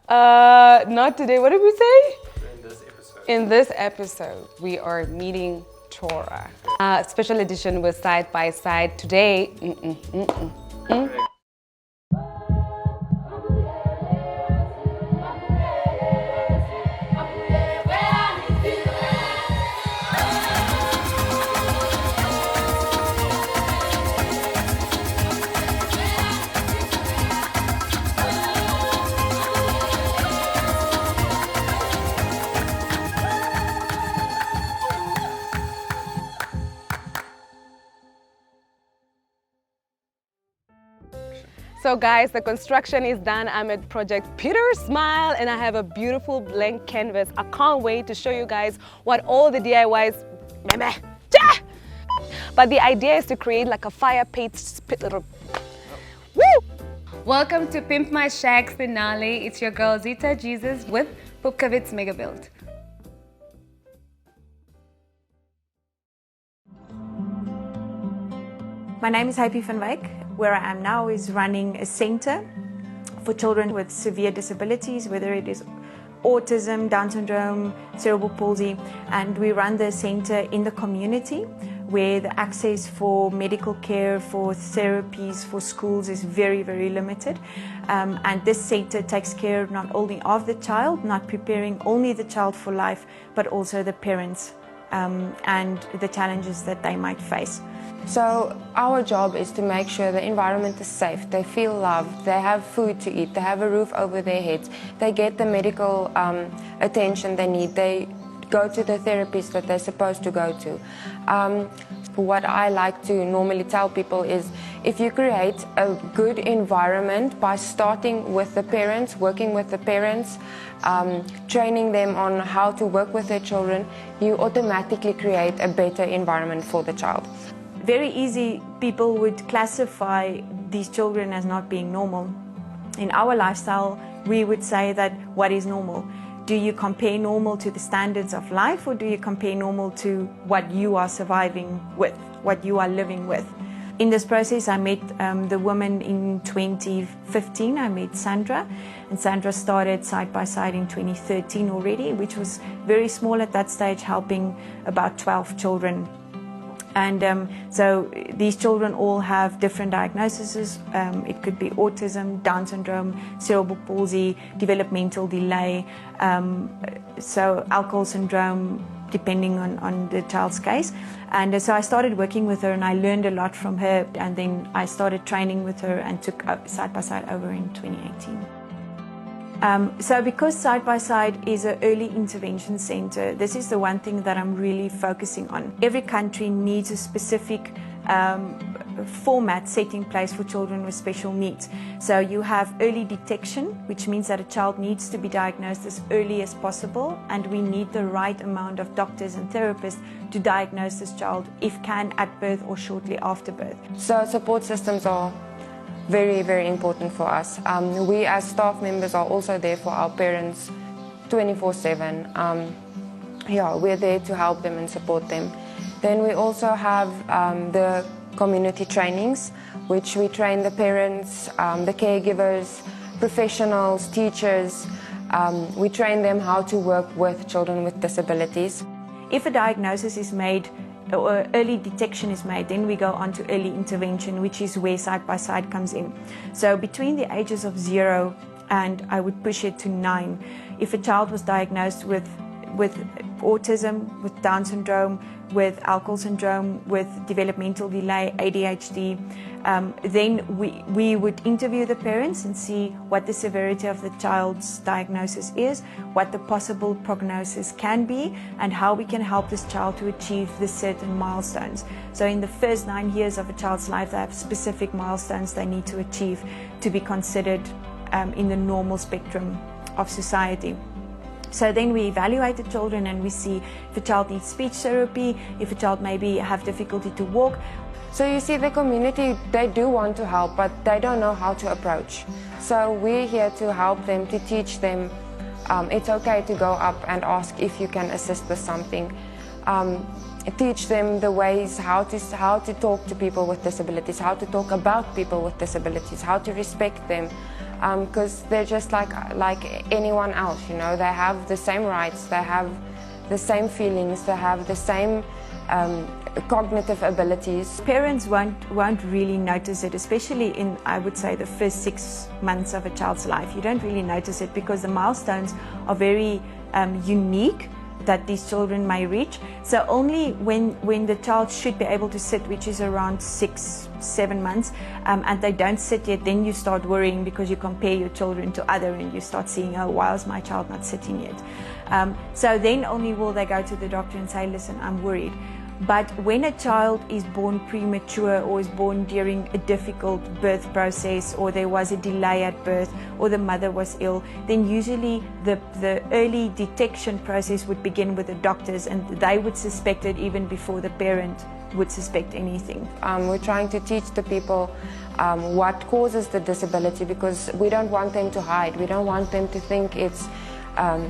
Not today. What did we say? In this episode. In this episode, we are meeting Tora. Special edition with Side by Side today. So guys, the construction is done. I'm at Project Peter Smile and I have a beautiful blank canvas. I can't wait to show you guys what all the DIYs, but the idea is to create like a fire pit little, woo! Welcome to Pimp My Shack finale. It's your girl Zita Jesus with Pupkewitz Megabuild. My name is Happy van Wyk. Where I am now is running a center for children with severe disabilities, whether it is autism, Down syndrome, cerebral palsy, and we run the center in the community where the access for medical care, for therapies, for schools is very, very limited. And this center takes care not only of the child, not preparing only the child for life, but also the parents and the challenges that they might face. So our job is to make sure the environment is safe, they feel loved, they have food to eat, they have a roof over their heads, they get the medical attention they need, they go to the therapist that they're supposed to go to. What I like to normally tell people is if you create a good environment by starting with the parents, working with the parents, training them on how to work with their children, you automatically create a better environment for the child. Very easy, people would classify these children as not being normal. In our lifestyle, we would say that what is normal? Do you compare normal to the standards of life, or do you compare normal to what you are surviving with, what you are living with? In this process, I met the woman in 2015. I met Sandra, and Sandra started Side by Side in 2013 already, which was very small at that stage, helping about 12 children. And so these children all have different diagnoses. It could be autism, Down syndrome, cerebral palsy, developmental delay, so alcohol syndrome, depending on the child's case. And so I started working with her and I learned a lot from her, and then I started training with her and took Side by Side over in 2018. So because Side by Side is an early intervention center, this is the one thing that I'm really focusing on. Every country needs a specific format set in place for children with special needs. So you have early detection, which means that a child needs to be diagnosed as early as possible, and we need the right amount of doctors and therapists to diagnose this child, if can, at birth or shortly after birth. So support systems are very, very important for us. We as staff members are also there for our parents 24/7. Yeah, we're there to help them and support them. Then we also have the community trainings, which we train the parents, the caregivers, professionals, teachers. We train them how to work with children with disabilities. If a diagnosis is made or early detection is made, then we go on to early intervention, which is where Side by Side comes in. So between the ages of 0 and I would push it to 9, if a child was diagnosed with autism, with Down syndrome, with alcohol syndrome, with developmental delay, ADHD, then we would interview the parents and see what the severity of the child's diagnosis is, what the possible prognosis can be, and how we can help this child to achieve the certain milestones. So in the first 9 years of a child's life, they have specific milestones they need to achieve to be considered in the normal spectrum of society. So then we evaluate the children and we see if a child needs speech therapy, if a child maybe have difficulty to walk. So you see, the community, they do want to help, but they don't know how to approach. So we're here to help them, to teach them it's okay to go up and ask if you can assist with something. Teach them the ways how to talk to people with disabilities, how to talk about people with disabilities, how to respect them, because they're just like anyone else, you know. They have the same rights, they have the same feelings, they have the same cognitive abilities. Parents won't really notice it, especially in, I would say, the first 6 months of a child's life. You don't really notice it because the milestones are very unique that these children may reach. So only when the child should be able to sit, which is around 6-7 months, and they don't sit yet, then you start worrying because you compare your children to other and you start seeing, oh, why is my child not sitting yet? So then only will they go to the doctor and say, listen, I'm worried. But when a child is born premature or is born during a difficult birth process, or there was a delay at birth, or the mother was ill, then usually the early detection process would begin with the doctors, and they would suspect it even before the parent would suspect anything. We're trying to teach the people what causes the disability, because we don't want them to hide. We don't want them to think it's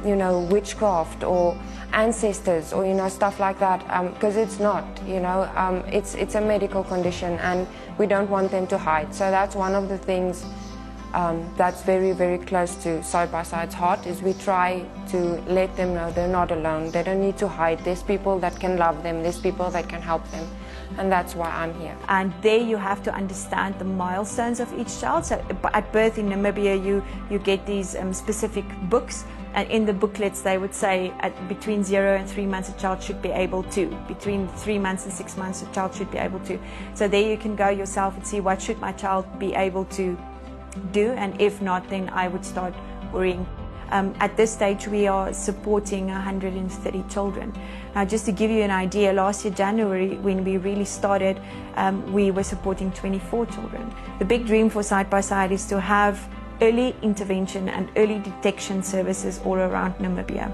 you know, witchcraft or ancestors or, you know, stuff like that, because it's not, you know, it's a medical condition, and we don't want them to hide. So that's one of the things that's very, very close to Side by Side's heart, is we try to let them know they're not alone. They don't need to hide. There's people that can love them. There's people that can help them. And that's why I'm here. And there you have to understand the milestones of each child. So at birth in Namibia, you get these specific books, and in the booklets they would say between 0 and 3 months a child should be able to. Between 3 months and 6 months a child should be able to. So there you can go yourself and see, what should my child be able to do, and if not, then I would start worrying. At this stage we are supporting 130 children. Now, just to give you an idea, last year January, when we really started, we were supporting 24 children. The big dream for Side by Side is to have early intervention and early detection services all around Namibia.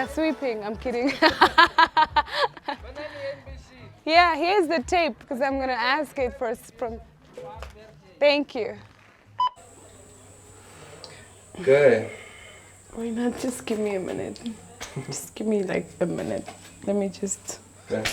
Sweeping. I'm kidding. Yeah, here's the tape because I'm gonna ask it first from. Thank you. Okay. Why not just give me a minute? Just give me like a minute. Let me just. Okay.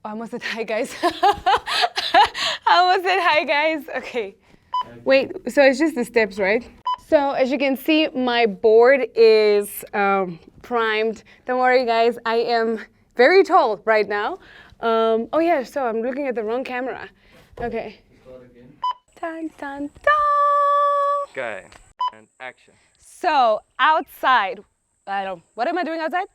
I almost said hi, guys. I almost said hi, guys. Okay. Wait, so it's just the steps, right? So as you can see, my board is primed. Don't worry, guys. I am very tall right now. Oh yeah, so I'm looking at the wrong camera. Okay. Dun, dun, dun. Okay. And action. So outside, what am I doing outside?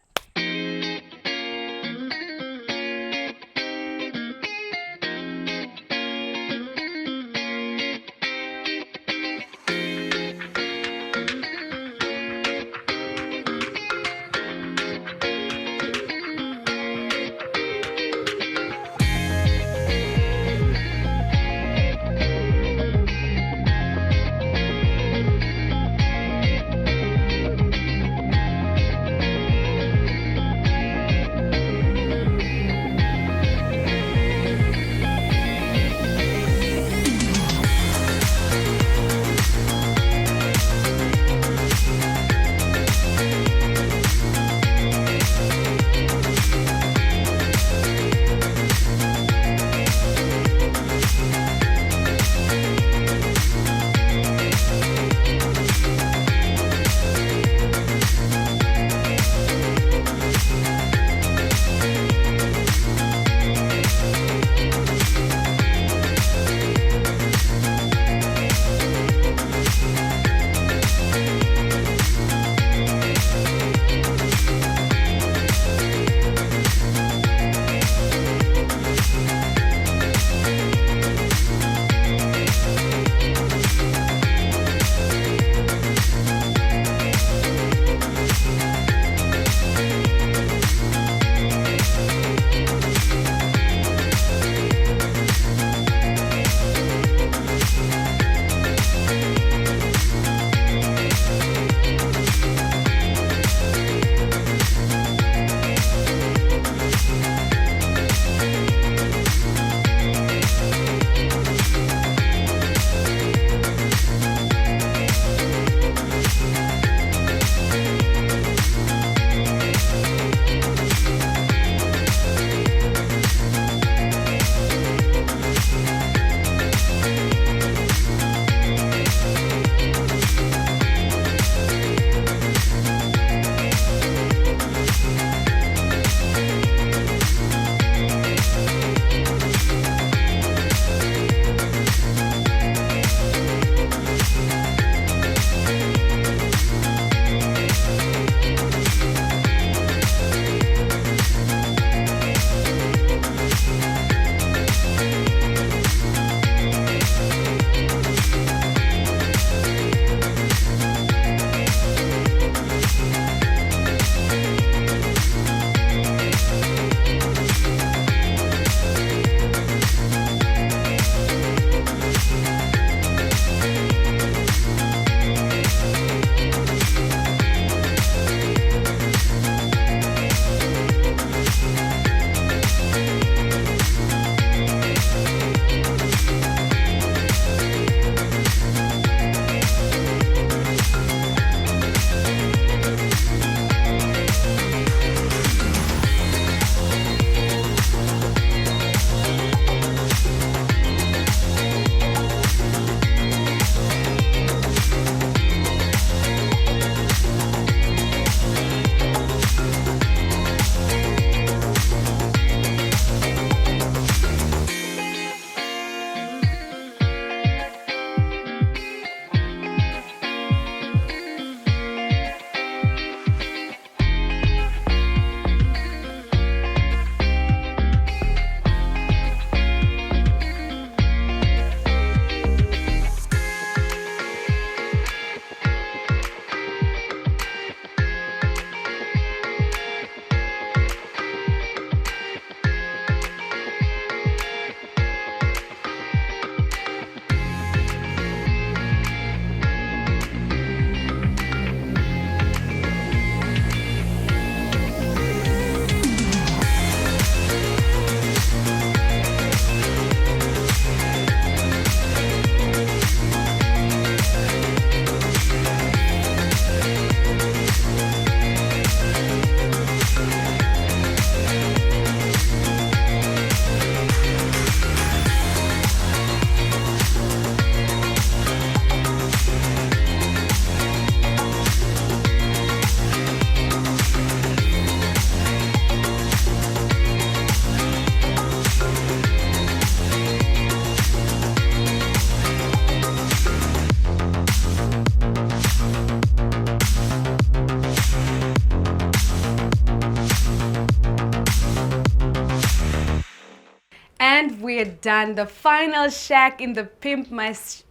we are done. The final shack in the Pimp My... Action.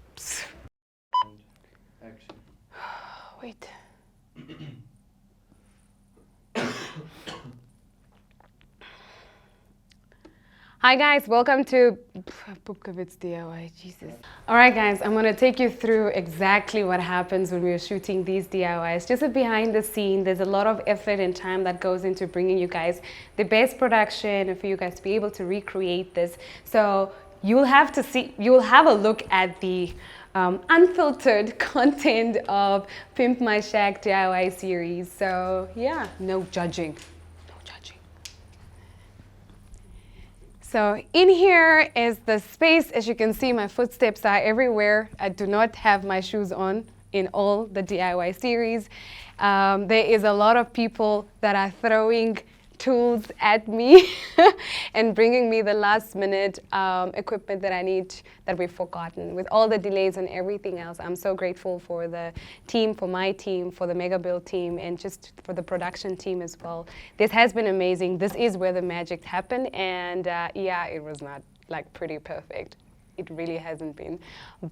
Wait. Hi guys, welcome to Pupkewitz DIY, Jesus. All right guys, I'm gonna take you through exactly what happens when we're shooting these DIYs. Just a behind the scene, there's a lot of effort and time that goes into bringing you guys the best production and for you guys to be able to recreate this. So you'll have a look at the unfiltered content of Pimp My Shack DIY series. So yeah, no judging. So in here is the space. As you can see, my footsteps are everywhere. I do not have my shoes on in all the DIY series. There is a lot of people that are throwing tools at me and bringing me the last minute equipment that I need that we've forgotten. With all the delays and everything else, I'm so grateful for the team, for my team, for the Megabuild team, and just for the production team as well. This has been amazing. This is where the magic happened, and yeah, it was not like pretty perfect. It really hasn't been.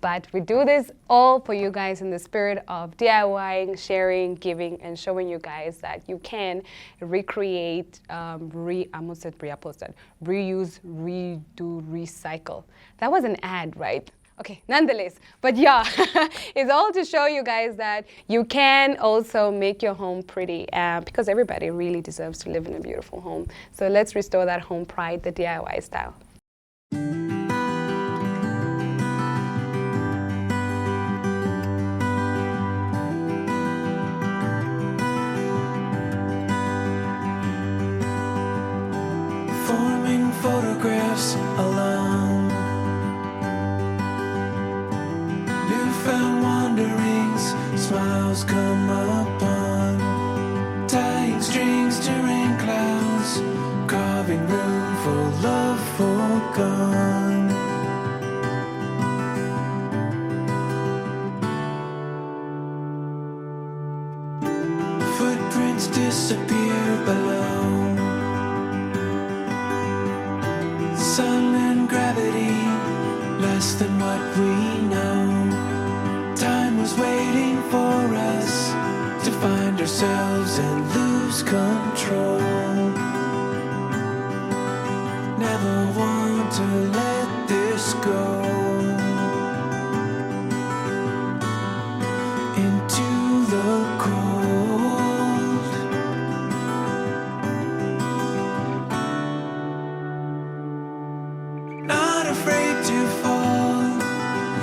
But we do this all for you guys in the spirit of DIYing, sharing, giving, and showing you guys that you can recreate, reuse, redo, recycle. That was an ad, right? Okay, nonetheless, but yeah, it's all to show you guys that you can also make your home pretty because everybody really deserves to live in a beautiful home. So let's restore that home pride, the DIY style. Forming photographs alone, newfound wanderings, smiles come upon, tying strings to rain clouds, carving room for love forgone. Footprints disappear below, sun and gravity, less than what we know. Time was waiting for us to find ourselves and lose control. Never want to let this go. Into the cold. Not afraid to fall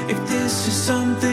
if this is something